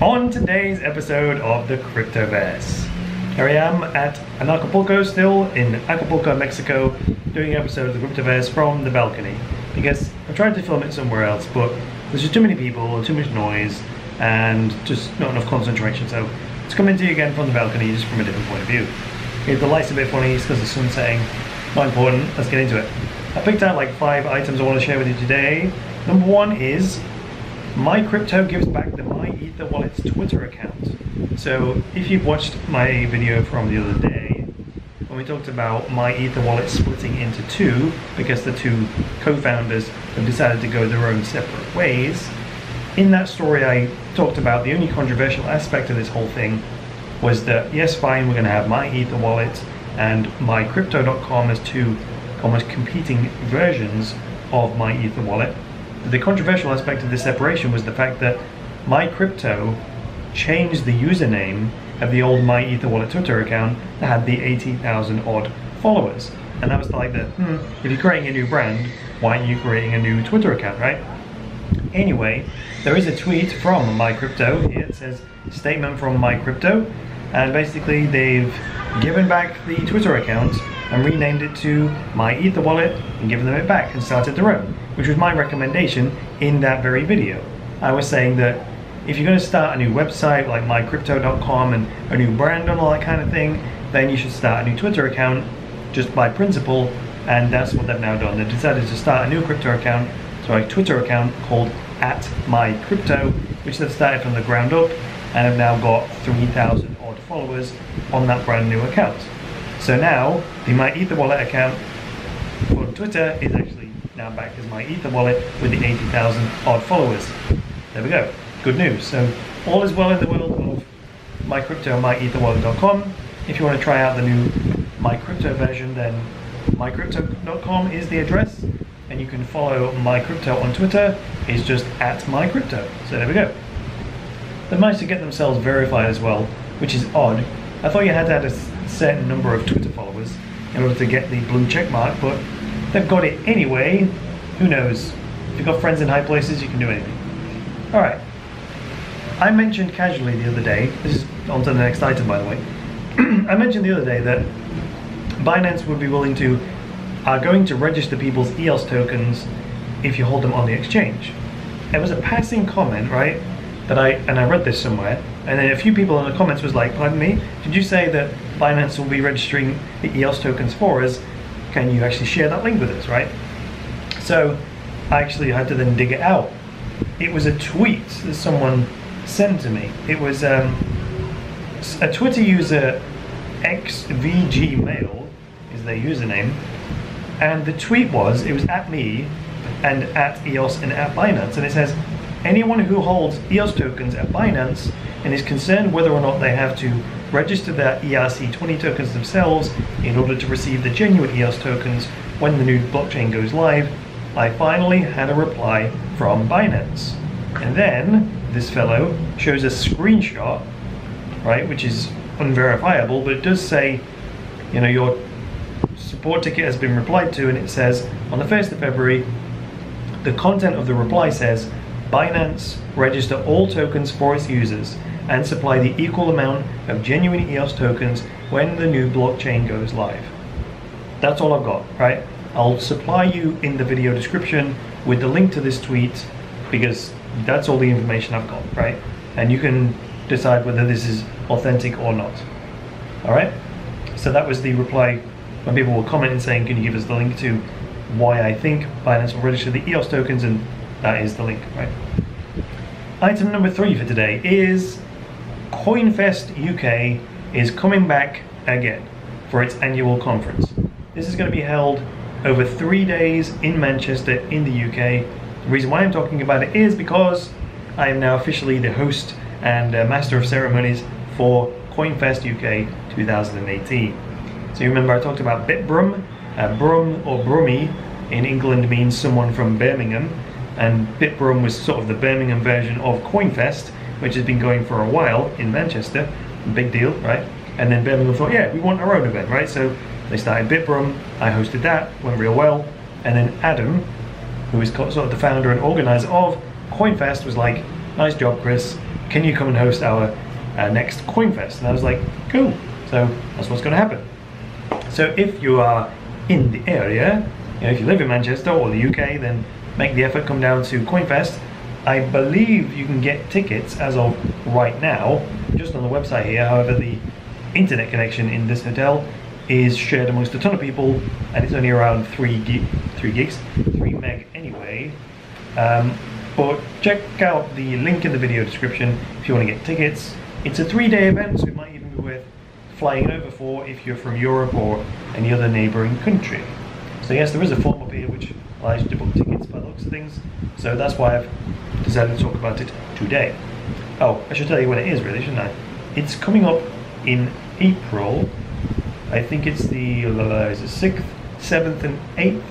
On today's episode of the Cryptoverse, here I am at Acapulco, still in Acapulco, Mexico, doing episodes of the Cryptoverse from the balcony because I tried to film it somewhere else, but there's just too many people, too much noise, and just not enough concentration. So it's coming to you again from the balcony, just from a different point of view. If the light's a bit funny, it's because the sun's setting. Not important. Let's get into it. I picked out like 5 items I want to share with you today. Number 1 is MyCrypto gives back the MyEther wallet's Twitter account. So if you've watched my video from the other day, when we talked about MyEther wallet splitting into 2 because the 2 co-founders have decided to go their own separate ways, in that story I talked about the only controversial aspect of this whole thing was that, yes, fine, we're going to have MyEther wallet and MyCrypto.com as 2 almost competing versions of MyEther wallet. The controversial aspect of this separation was the fact that MyCrypto changed the username of the old MyEther wallet Twitter account that had the 80,000 odd followers. And that was like the, if you're creating a new brand, why aren't you creating a new Twitter account, right? Anyway, there is a tweet from MyCrypto here. It says, statement from MyCrypto, and basically they've given back the Twitter account and renamed it to MyEther wallet and given them it back and started their own, which was my recommendation in that very video. I was saying that if you're going to start a new website like mycrypto.com and a new brand and all that kind of thing, then you should start a new Twitter account just by principle, and that's what they've now done. They've decided to start a new Twitter account called @MyCrypto, which they've started from the ground up and have now got 3,000 odd followers on that brand new account. So now the MyEther wallet account for Twitter is actually now back as MyEther wallet with the 80,000 odd followers. There we go. Good news. So all is well in the world of MyCrypto and MyEtherWallet.com. If you want to try out the new MyCrypto version, then mycrypto.com is the address, and you can follow MyCrypto on Twitter. It's just @MyCrypto. So there we go. They've managed to get themselves verified as well, which is odd. I thought you had to have a certain number of Twitter followers in order to get the blue check mark, but they've got it anyway. Who knows? If you've got friends in high places, you can do anything. Alright. I mentioned casually the other day, this is on to the next item by the way, I mentioned the other day that Binance would be are going to register people's EOS tokens if you hold them on the exchange. It was a passing comment, right? That I read this somewhere, and then a few people in the comments was like, pardon me, did you say that Binance will be registering the EOS tokens for us? Can you actually share that link with us, right? So I actually had to then dig it out. It was a tweet that someone sent to me. It was a Twitter user, XVGmail is their username, and the tweet was, it was @me and @EOS and @Binance, and it says, anyone who holds EOS tokens at Binance and is concerned whether or not they have to register their ERC20 tokens themselves in order to receive the genuine EOS tokens when the new blockchain goes live, I finally had a reply from Binance. And then this fellow shows a screenshot, right, which is unverifiable, but it does say, you know, your support ticket has been replied to, and it says on the 1st of February, the content of the reply says, Binance register all tokens for its users and supply the equal amount of genuine EOS tokens when the new blockchain goes live. That's all I've got, right? I'll supply you in the video description with the link to this tweet because that's all the information I've got, right? And you can decide whether this is authentic or not. Alright? So that was the reply when people were commenting saying, can you give us the link to why I think Binance will register the EOS tokens, and that is the link, right? Item number 3 for today is CoinFestUK is coming back again for its annual conference. This is going to be held over 3 days in Manchester in the UK. The reason why I'm talking about it is because I am now officially the host and master of ceremonies for CoinFestUK 2018. So you remember I talked about BitBrum. Brum or Brummy in England means someone from Birmingham, and BitBrum was sort of the Birmingham version of CoinFest, which has been going for a while in Manchester. Big deal, right? And then Birmingham thought, yeah, we want our own event, right? So they started BitBrum, I hosted that, went real well, and then Adam, who is sort of the founder and organizer of CoinFest, was like, nice job, Chris, can you come and host our next CoinFest? And I was like, cool. So that's what's going to happen. So if you are in the area, if you live in Manchester or the UK, then make the effort, come down to CoinFest. I believe you can get tickets as of right now, just on the website here. However, the internet connection in this hotel is shared amongst a ton of people, and it's only around 3 meg anyway. But check out the link in the video description if you want to get tickets. It's a 3-day event, so it might even be worth flying over for if you're from Europe or any other neighbouring country. So yes, there is a form up here which allows you to book tickets by the looks of things, so that's why I've decided to talk about it today. Oh, I should tell you when it is really, shouldn't I? It's coming up in April. I think it's the 6th, 7th and 8th.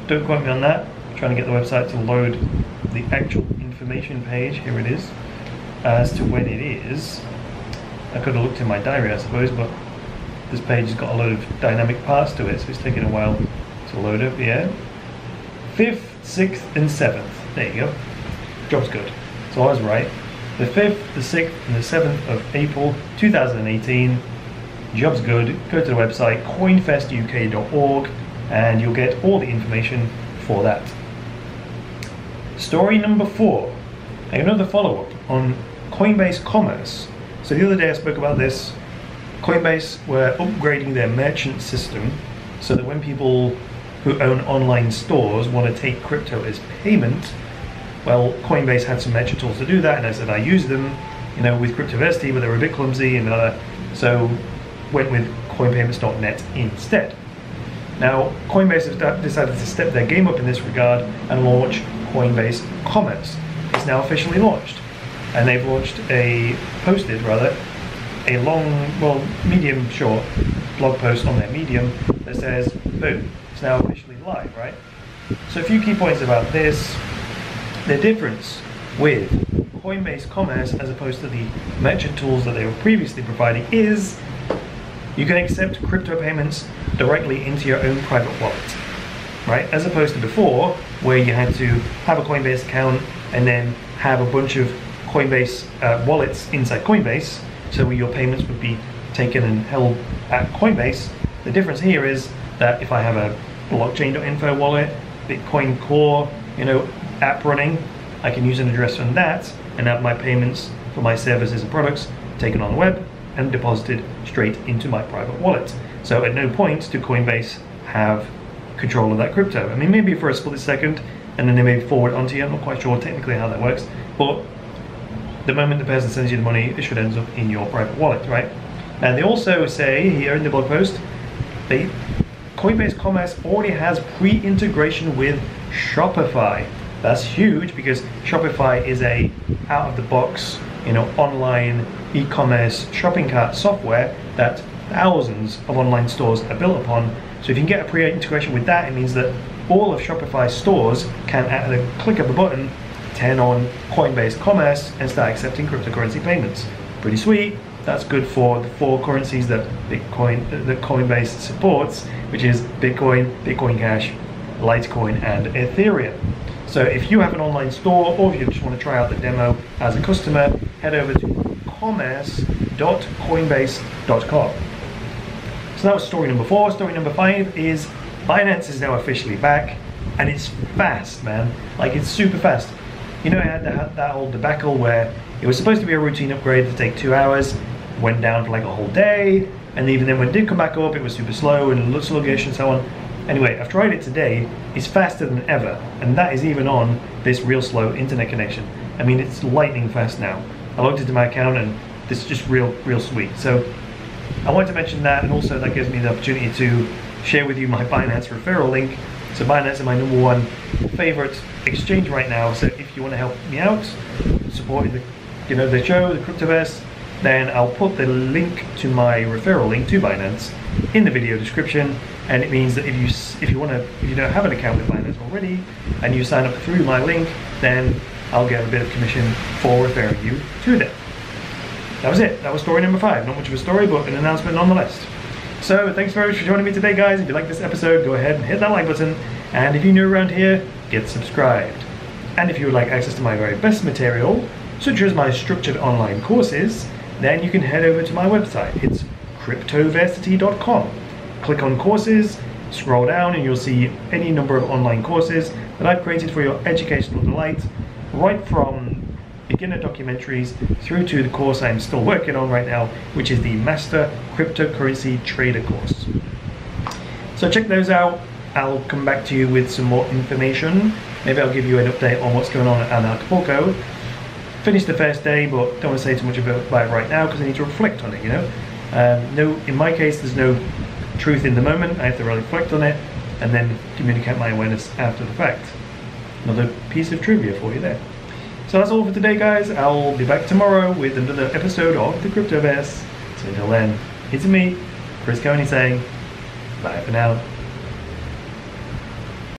Don't quote me on that. I'm trying to get the website to load the actual information page. Here it is. As to when it is, I could have looked in my diary I suppose, but this page has got a load of dynamic parts to it, so it's taking a while to load up. Yeah, 5th, 6th and 7th. There you go. Job's good. So I was right. The 5th, the 6th and the 7th of April 2018. Job's good. Go to the website CoinFestUK.org and you'll get all the information for that. Story number 4. Another follow-up on Coinbase Commerce. So the other day I spoke about this. Coinbase were upgrading their merchant system so that when people who own online stores want to take crypto as payment, well, Coinbase had some merchant tools to do that, and I said I use them, with Cryptoverse, but they were a bit clumsy, and so went with coinpayments.net instead. Now, Coinbase has decided to step their game up in this regard and launch Coinbase Commerce. It's now officially launched, and they've posted a long, medium short blog post on their Medium that says, boom, it's now officially live, right? So a few key points about this. The difference with Coinbase Commerce as opposed to the merchant tools that they were previously providing is you can accept crypto payments directly into your own private wallet, right? As opposed to before, where you had to have a Coinbase account and then have a bunch of Coinbase wallets inside Coinbase, so your payments would be taken and held at Coinbase. The difference here is that if I have a blockchain.info wallet, Bitcoin Core, app running, I can use an address from that and have my payments for my services and products taken on the web and deposited straight into my private wallet. So at no point do Coinbase have control of that crypto. I mean, maybe for a split second, and then they may forward onto you. I'm not quite sure technically how that works, but the moment the person sends you the money, it should end up in your private wallet, right? And they also say here in the blog post, Coinbase Commerce already has pre-integration with Shopify. That's huge because Shopify is a out-of-the-box, online e-commerce shopping cart software that thousands of online stores are built upon. So if you can get a pre-integration with that, it means that all of Shopify's stores can, at the click of a button, turn on Coinbase Commerce and start accepting cryptocurrency payments. Pretty sweet. That's good for the 4 currencies that Coinbase supports, which is Bitcoin, Bitcoin Cash, Litecoin, and Ethereum. So if you have an online store, or if you just want to try out the demo as a customer, head over to commerce.coinbase.com. So that was story number 4. Story number 5 is Binance is now officially back, and it's fast, man. Like, it's super fast. I had that whole debacle where it was supposed to be a routine upgrade to take 2 hours, went down for like a whole day, and even then when it did come back up, it was super slow and sluggish and so on. Anyway, I've tried it today. It's faster than ever, and that is even on this real slow internet connection. I mean, it's lightning fast now. I logged into my account and this is just real sweet. So I wanted to mention that, and also that gives me the opportunity to share with you my Binance referral link. So Binance is my #1 favorite exchange right now. So if you want to help me out, supporting the show, the Cryptoverse, then I'll put the link to my referral link to Binance in the video description. And it means that if you don't have an account with Binance already and you sign up through my link, then I'll get a bit of commission for referring you to them. That was it. That was story number 5. Not much of a story, but an announcement nonetheless. So thanks very much for joining me today, guys. If you like this episode, go ahead and hit that like button. And if you're new around here, get subscribed. And if you would like access to my very best material, such as my structured online courses, then you can head over to my website. It's cryptoversity.com. Click on courses, scroll down, and you'll see any number of online courses that I've created for your educational delight, right from beginner documentaries through to the course I'm still working on right now, which is the Master Cryptocurrency Trader course. So check those out. I'll come back to you with some more information. Maybe I'll give you an update on what's going on at Acapulco. Finished the first day, but don't want to say too much about it right now because I need to reflect on it, you know. No, in my case, there's no truth in the moment. I have to reflect on it and then communicate my awareness after the fact. Another piece of trivia for you there. So that's all for today, guys. I'll be back tomorrow with another episode of the Cryptoverse. So until then, it's me, Chris Coney, saying bye for now.